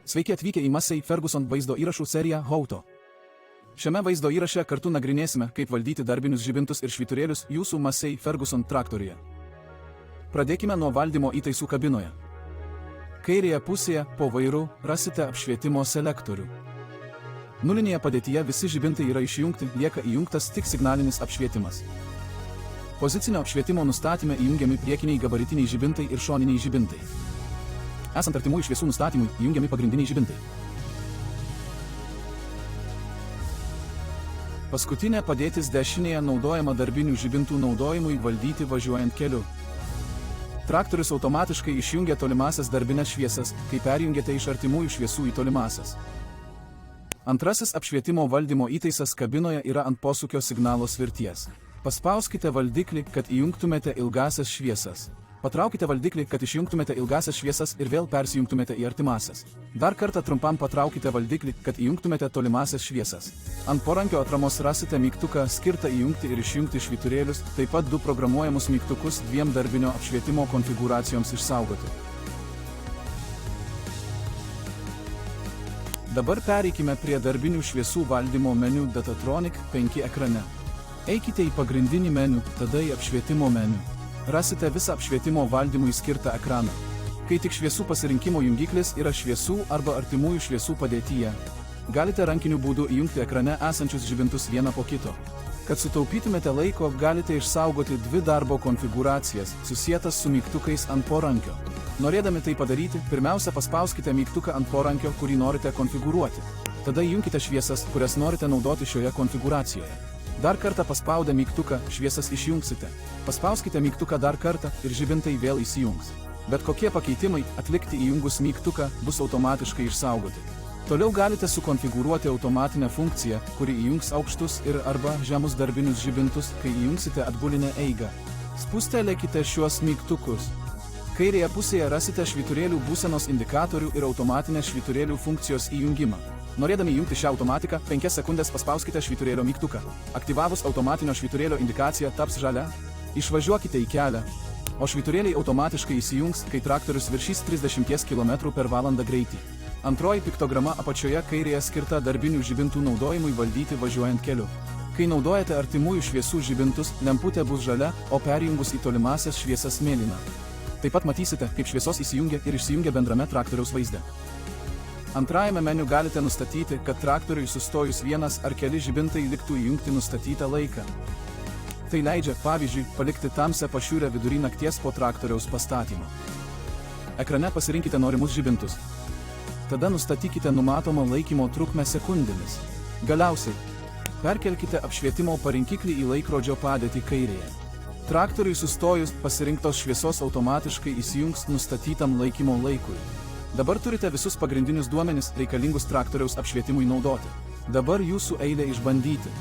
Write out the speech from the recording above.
Sveiki atvykę į Massey Ferguson vaizdo įrašų seriją How-To. Šiame vaizdo įraše kartu nagrinėsime, kaip valdyti darbinius žibintus ir švyturėlius jūsų Massey Ferguson traktoriuje. Pradėkime nuo valdymo įtaisų kabinoje. Kairėje pusėje po vairu rasite apšvietimo selektorių. Nulinėje padėtyje visi žibintai yra išjungti, lieka įjungtas tik signalinis apšvietimas. Pozicinio apšvietimo nustatyme įjungiami priekiniai gabaritiniai žibintai ir šoniniai žibintai. Esant artimųjų šviesų nustatymui, įjungiami pagrindiniai žibintai. Paskutinė padėtis dešinėje naudojama darbinių žibintų naudojimui valdyti važiuojant keliu. Traktorius automatiškai išjungia tolimasias darbines šviesas, kai perjungiate iš artimųjų šviesų į tolimasias. Antrasis apšvietimo valdymo įtaisas kabinoje yra ant posūkio signalo svirties. Paspauskite valdiklį, kad įjungtumėte ilgasias šviesas. Patraukite valdiklį, kad išjungtumėte ilgasias šviesas ir vėl persijungtumėte į artimasias. Dar kartą trumpam patraukite valdiklį, kad įjungtumėte tolimasias šviesas. Ant porankio atramos rasite mygtuką skirtą įjungti ir išjungti švyturėlius, taip pat du programuojamus mygtukus dviem darbinio apšvietimo konfigūracijoms išsaugoti. Dabar pereikime prie darbinių šviesų valdymo meniu Datatronic 5 ekrane. Eikite į pagrindinį meniu, tada į apšvietimo meniu. Rasite visą apšvietimo valdymui skirtą ekraną. Kai tik šviesų pasirinkimo jungiklis yra šviesų arba artimųjų šviesų padėtyje, galite rankiniu būdu įjungti ekrane esančius žibintus vieną po kito. Kad sutaupytumėte laiko, galite išsaugoti dvi darbo konfigūracijas, susietas su mygtukais ant porankio. Norėdami tai padaryti, pirmiausia paspauskite mygtuką ant porankio, kurį norite konfigūruoti. Tada įjunkite šviesas, kurias norite naudoti šioje konfigūracijoje. Dar kartą paspaudę mygtuką, šviesas išjungsite. Paspauskite mygtuką dar kartą ir žibintai vėl įsijungs. Bet kokie pakeitimai atlikti įjungus mygtuką bus automatiškai išsaugoti. Toliau galite sukonfigūruoti automatinę funkciją, kuri įjungs aukštus ir arba žemus darbinius žibintus, kai įjungsite atbulinę eigą. Spustelėkite šiuos mygtukus. Kairėje pusėje rasite švyturėlių būsenos indikatorių ir automatinės švyturėlių funkcijos įjungimą. Norėdami įjungti šią automatiką, 5 sekundės paspauskite švyturėlio mygtuką. Aktyvavus automatinio švyturėlio indikacija taps žalia, išvažiuokite į kelią, o švyturėliai automatiškai įsijungs, kai traktorius viršys 30 km/h greitį. Antroji piktograma apačioje kairėje skirta darbinių žibintų naudojimui valdyti važiuojant keliu. Kai naudojate artimųjų šviesų žibintus, lemputė bus žalia, o perjungus į tolimasias šviesas mėlyna. Taip pat matysite, kaip šviesos įsijungia ir išsijungia bendrame traktoriaus vaizde. Antrajame meniu galite nustatyti, kad traktoriui sustojus vienas ar keli žibintai liktų įjungti nustatytą laiką. Tai leidžia, pavyzdžiui, palikti tamsią pašiūrę vidury nakties po traktoriaus pastatymo. Ekrane pasirinkite norimus žibintus. Tada nustatykite numatomą laikymo trukmę sekundėmis. Galiausiai, perkelkite apšvietimo parinkiklį į laikrodžio padėtį kairėje. Traktoriui sustojus pasirinktos šviesos automatiškai įsijungs nustatytam laikymo laikui. Dabar turite visus pagrindinius duomenis reikalingus traktoriaus apšvietimui naudoti. Dabar jūsų eilė išbandyti.